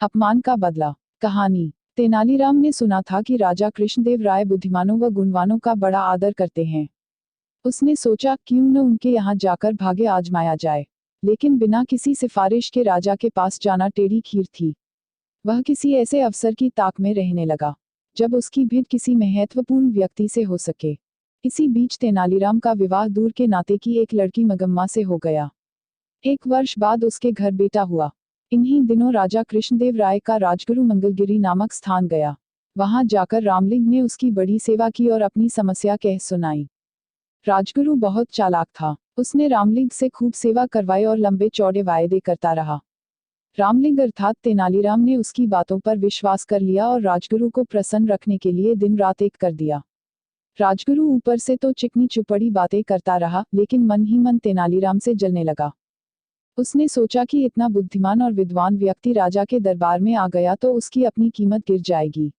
अपमान का बदला। कहानी। तेनालीराम ने सुना था कि राजा कृष्णदेव राय बुद्धिमानों व गुणवानों का बड़ा आदर करते हैं। उसने सोचा क्यों न उनके यहाँ जाकर भाग्य आजमाया जाए। लेकिन बिना किसी सिफारिश के राजा के पास जाना टेढ़ी खीर थी। वह किसी ऐसे अवसर की ताक में रहने लगा जब उसकी भेंट किसी महत्वपूर्ण व्यक्ति से हो सके। इसी बीच तेनालीराम का विवाह दूर के नाते की एक लड़की मगम्मा से हो गया। 1 वर्ष बाद उसके घर बेटा हुआ। इन्हीं दिनों राजा कृष्णदेव राय का राजगुरु मंगलगिरी नामक स्थान गया। वहां जाकर रामलिंग ने उसकी बड़ी सेवा की और अपनी समस्या कह सुनाई। राजगुरु बहुत चालाक था। उसने रामलिंग से खूब सेवा करवाई और लंबे चौड़े वायदे करता रहा। रामलिंग अर्थात तेनालीराम ने उसकी बातों पर विश्वास कर लिया और राजगुरु को प्रसन्न रखने के लिए दिन रात एक कर दिया। राजगुरु ऊपर से तो चिकनी चुपड़ी बातें करता रहा, लेकिन मन ही मन तेनालीराम से जलने लगा। उसने सोचा कि इतना बुद्धिमान और विद्वान व्यक्ति राजा के दरबार में आ गया तो उसकी अपनी कीमत गिर जाएगी।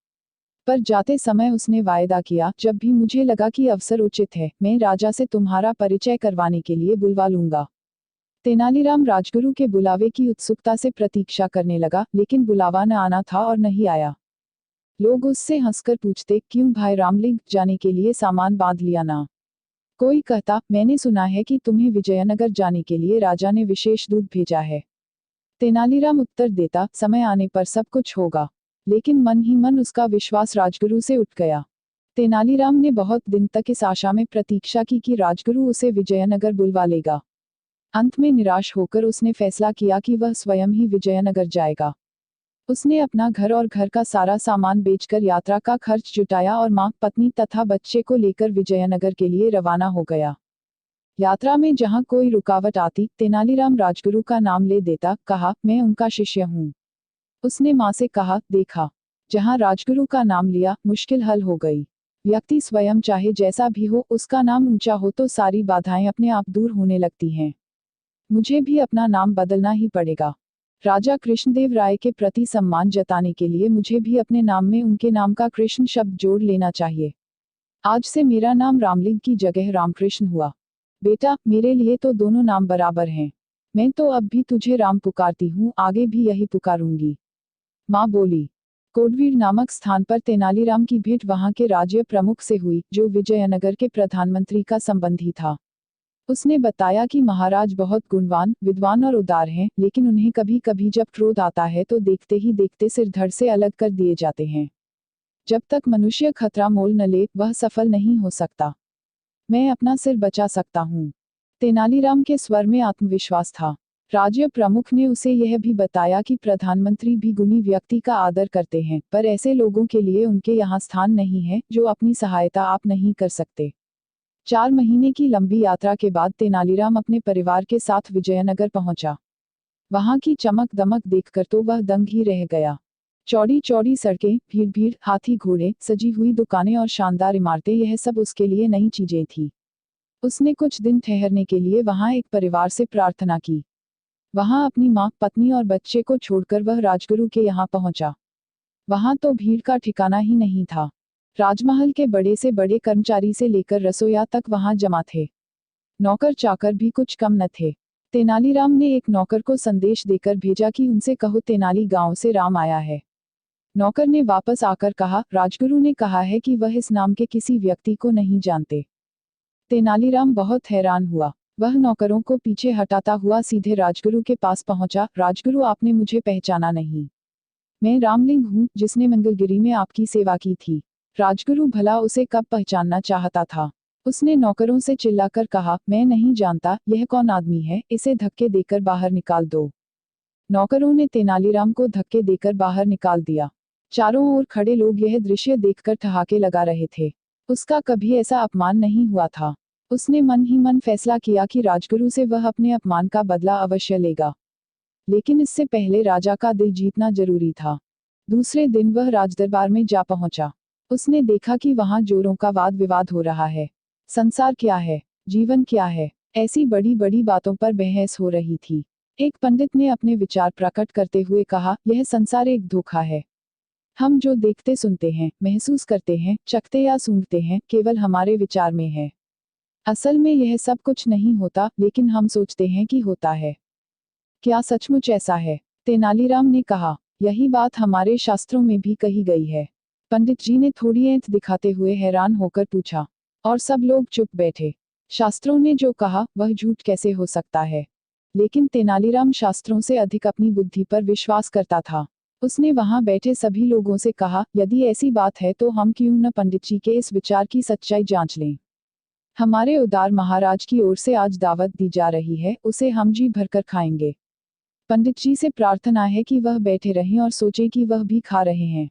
पर जाते समय उसने वायदा किया, जब भी मुझे लगा कि अवसर उचित है, मैं राजा से तुम्हारा परिचय करवाने के लिए बुलवा लूंगा। तेनालीराम राजगुरु के बुलावे की उत्सुकता से प्रतीक्षा करने लगा, लेकिन बुलावा न आना था और नहीं आया। लोग उससे हंसकर पूछते, क्यों भाई रामलिंग, जाने के लिए सामान बांध लिया ना? कोई कहता, मैंने सुना है कि तुम्हें विजयनगर जाने के लिए राजा ने विशेष दूत भेजा है। तेनालीराम उत्तर देता, समय आने पर सब कुछ होगा। लेकिन मन ही मन उसका विश्वास राजगुरु से उठ गया। तेनालीराम ने बहुत दिन तक इस आशा में प्रतीक्षा की कि राजगुरु उसे विजयनगर बुलवा लेगा। अंत में निराश होकर उसने फैसला किया कि वह स्वयं ही विजयनगर जाएगा। उसने अपना घर और घर का सारा सामान बेचकर यात्रा का खर्च जुटाया और मां, पत्नी तथा बच्चे को लेकर विजयनगर के लिए रवाना हो गया। यात्रा में जहां कोई रुकावट आती, तेनालीराम राजगुरु का नाम ले देता, कहा, मैं उनका शिष्य हूं। उसने मां से कहा, देखा, जहां राजगुरु का नाम लिया, मुश्किल हल हो गई। व्यक्ति स्वयं चाहे जैसा भी हो, उसका नाम ऊंचा हो तो सारी बाधाएं अपने आप दूर होने लगती हैं। मुझे भी अपना नाम बदलना ही पड़ेगा। राजा कृष्णदेव राय के प्रति सम्मान जताने के लिए मुझे भी अपने नाम में उनके नाम का कृष्ण शब्द जोड़ लेना चाहिए। आज से मेरा नाम रामलिंग की जगह रामकृष्ण हुआ। बेटा, मेरे लिए तो दोनों नाम बराबर हैं। मैं तो अब भी तुझे राम पुकारती हूँ, आगे भी यही पुकारूंगी। माँ बोली। कोडवीर नामक स्थान पर तेनालीराम की भेंट वहां के राज्य प्रमुख से हुई, जो विजयनगर के प्रधानमंत्री का संबंधी था। उसने बताया कि महाराज बहुत गुणवान, विद्वान और उदार हैं, लेकिन उन्हें कभी कभी जब क्रोध आता है तो देखते ही देखते सिर धड़ से अलग कर दिए जाते हैं। जब तक मनुष्य खतरा मोल न ले, वह सफल नहीं हो सकता। मैं अपना सिर बचा सकता हूँ। तेनालीराम के स्वर में आत्मविश्वास था। राज्य प्रमुख ने उसे यह भी बताया कि प्रधानमंत्री भी गुणी व्यक्ति का आदर करते हैं, पर ऐसे लोगों के लिए उनके यहाँ स्थान नहीं है जो अपनी सहायता आप नहीं कर सकते। 4 महीने की लंबी यात्रा के बाद तेनालीराम अपने परिवार के साथ विजयनगर पहुंचा। वहां की चमक दमक देखकर तो वह दंग ही रह गया। चौड़ी चौड़ी सड़कें, भीड़ भीड़, हाथी घोड़े, सजी हुई दुकानें और शानदार इमारतें, यह सब उसके लिए नई चीजें थी। उसने कुछ दिन ठहरने के लिए वहां एक परिवार से प्रार्थना की। वहां अपनी मां, पत्नी और बच्चे को छोड़कर वह राजगुरु के यहाँ पहुंचा। वहां तो भीड़ का ठिकाना ही नहीं था। राजमहल के बड़े से बड़े कर्मचारी से लेकर रसोइया तक वहां जमा थे। नौकर चाकर भी कुछ कम न थे। तेनालीराम ने एक नौकर को संदेश देकर भेजा कि उनसे कहो तेनाली गांव से राम आया है। नौकर ने वापस आकर कहा, राजगुरु ने कहा है कि वह इस नाम के किसी व्यक्ति को नहीं जानते। तेनालीराम बहुत हैरान हुआ। वह नौकरों को पीछे हटाता हुआ सीधे राजगुरु के पास पहुंचा। राजगुरु, आपने मुझे पहचाना नहीं। मैं रामलिंग हूँ, जिसने मंगलगिरी में आपकी सेवा की थी। राजगुरु भला उसे कब पहचानना चाहता था। उसने नौकरों से चिल्लाकर कहा, मैं नहीं जानता, यह कौन आदमी है, इसे धक्के देकर बाहर निकाल दो। नौकरों ने तेनालीराम को धक्के देकर बाहर निकाल दिया। चारों ओर खड़े लोग यह दृश्य देखकर ठहाके लगा रहे थे। उसका कभी ऐसा अपमान नहीं हुआ था। उसने मन ही मन फैसला किया कि राजगुरु से वह अपने अपमान का बदला अवश्य लेगा। लेकिन इससे पहले राजा का दिल जीतना जरूरी था। दूसरे दिन वह राजदरबार में जा पहुंचा। उसने देखा कि वहां जोरों का वाद विवाद हो रहा है। संसार क्या है, जीवन क्या है, ऐसी बड़ी बड़ी बातों पर बहस हो रही थी। एक पंडित ने अपने विचार प्रकट करते हुए कहा, यह संसार एक धोखा है। हम जो देखते सुनते हैं, महसूस करते हैं, चखते या सूंघते हैं, केवल हमारे विचार में है। असल में यह सब कुछ नहीं होता, लेकिन हम सोचते हैं कि होता है। क्या सचमुच ऐसा है? तेनालीराम ने कहा, यही बात हमारे शास्त्रों में भी कही गई है। पंडित जी ने थोड़ी ऐंठ दिखाते हुए हैरान होकर पूछा। और सब लोग चुप बैठे। शास्त्रों ने जो कहा वह झूठ कैसे हो सकता है। लेकिन तेनालीराम शास्त्रों से अधिक अपनी बुद्धि पर विश्वास करता था। उसने वहां बैठे सभी लोगों से कहा, यदि ऐसी बात है तो हम क्यों न पंडित जी के इस विचार की सच्चाई जांच लें। हमारे उदार महाराज की ओर से आज दावत दी जा रही है, उसे हम जी भरकर खाएंगे। पंडित जी से प्रार्थना है कि वह बैठे रहें और सोचें कि वह भी खा रहे हैं।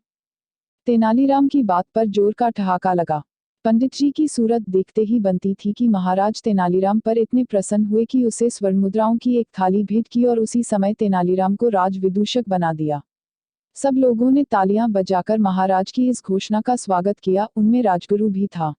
तेनालीराम की बात पर जोर का ठहाका लगा। पंडित जी की सूरत देखते ही बनती थी कि महाराज तेनालीराम पर इतने प्रसन्न हुए कि उसे स्वर्ण मुद्राओं की एक थाली भेंट की और उसी समय तेनालीराम को राज विदूषक बना दिया। सब लोगों ने तालियां बजाकर महाराज की इस घोषणा का स्वागत किया, उनमें राजगुरु भी था।